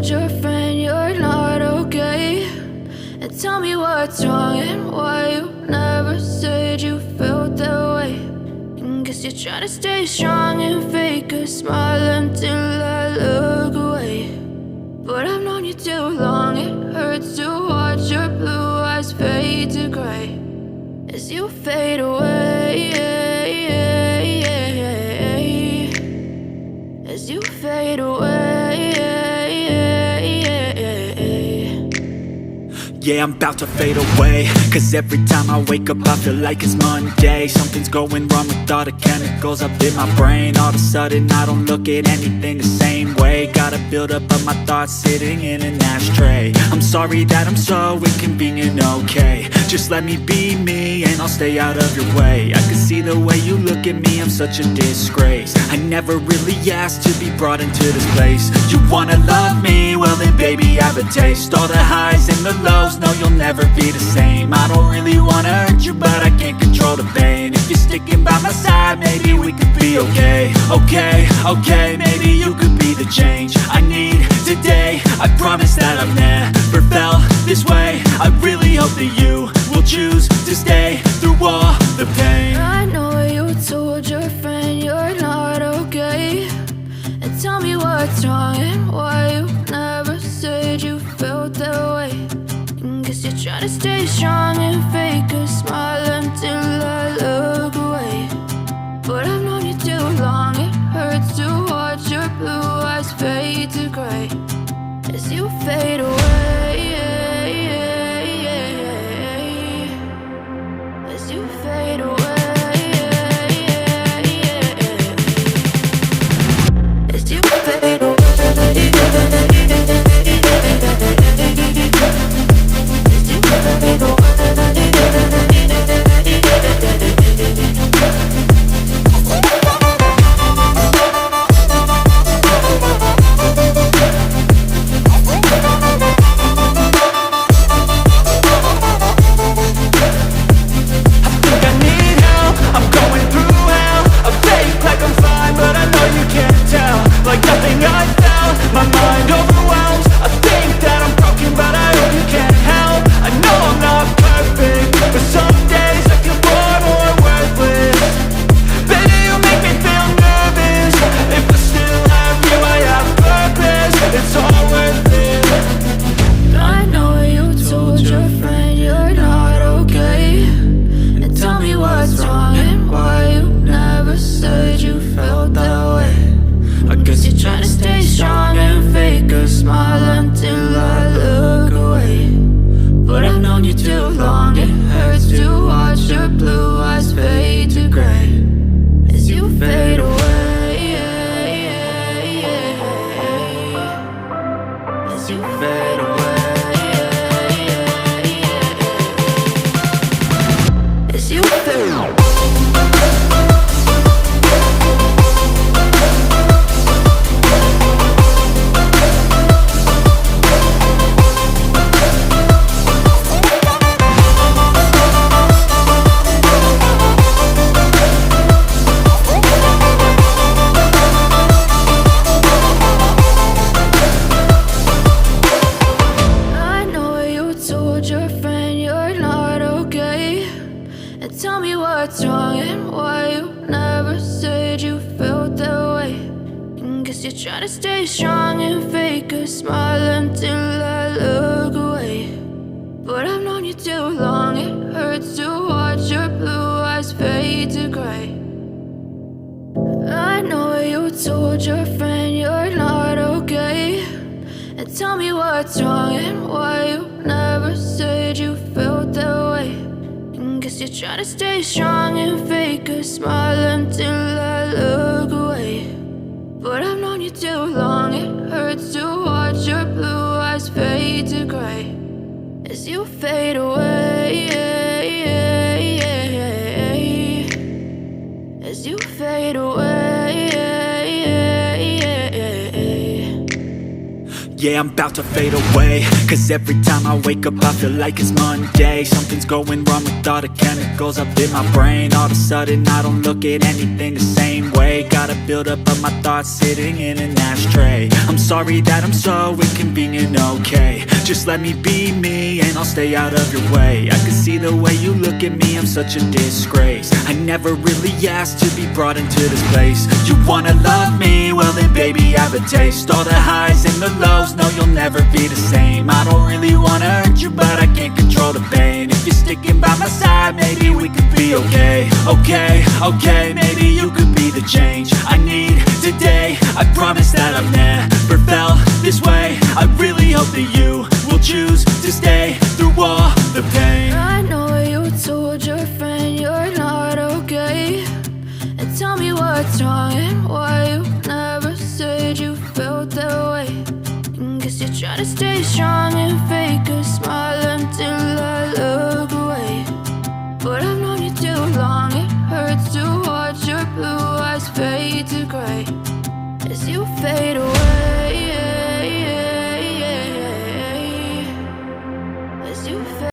told your friend you're not okay? And tell me what's wrong and why you never said you felt that way. And guess you're trying to stay strong and fake a smile until I look away. But I've known you too long, it hurts to watch your blue eyes fade to gray as you fade away, as you fade away. Yeah, I'm about to fade away, cause every time I wake up I feel like it's Monday. Something's going wrong with all the chemicals up in my brain. All of a sudden I don't look at anything the same way. Got a buildup of my thoughts sitting in an ashtray. I'm sorry that I'm so inconvenient, okay? Just let me be me and I'll stay out of your way. I can see the way you look at me, I'm such a disgrace. I never really asked to be brought into this place. You wanna love me? Well then baby I have a taste. All the highs and the lows, no, you'll never be the same. I don't really wanna hurt you, but I can't control the pain. If you're sticking by my side, maybe we could be okay. Okay, maybe you could be the change I need today. I promise that I've never felt this way. I really hope that you will choose to stay through all the pain. I know you told your friend you're not okay. And tell me what's wrong and why you never said you felt that way. Guess you're trying to stay strong and fake a smile until I look away. But I've known you too long, it hurts to watch your blue eyes fade to gray as you fade away, as you fade away, as you fade away. Tell me what's wrong and why you never said you felt that way. And guess you're trying to stay strong and fake a smile until I look away. But I've known you too long, it hurts to watch your blue eyes fade to gray. I know you told your friend you're not okay. And tell me what's wrong and why you never said you felt that way. Guess you're trying to stay strong and fake a smile until I look away. But I've known you too long, it hurts to watch your blue eyes fade to gray as you fade away, as you fade away. Yeah, I'm about to fade away, cause every time I wake up I feel like it's Monday. Something's going wrong with all the chemicals up in my brain. All of a sudden I don't look at anything the same way. Got a buildup of my thoughts sitting in an ashtray. I'm sorry sorry that I'm so inconvenient, okay? Just let me be me and I'll stay out of your way. I can see the way you look at me, I'm such a disgrace. I never really asked to be brought into this place. You wanna love me? Well then baby, have a taste. All the highs and the lows, no you'll never be the same. I don't really wanna hurt you, but I can't control the pain. If you're sticking by my side, maybe we could be okay. Okay, maybe you could be the change I need today. I promise that I've never felt this way. I really hope that you will choose to stay through all the pain. I know you told your friend you're not okay, and tell me what's wrong and why you never said you felt that way. And guess you're trying to stay strong and fake a smile until I look away. But I've known you too long, it hurts to watch your blue eyes fade to gray as you fade away. As you fade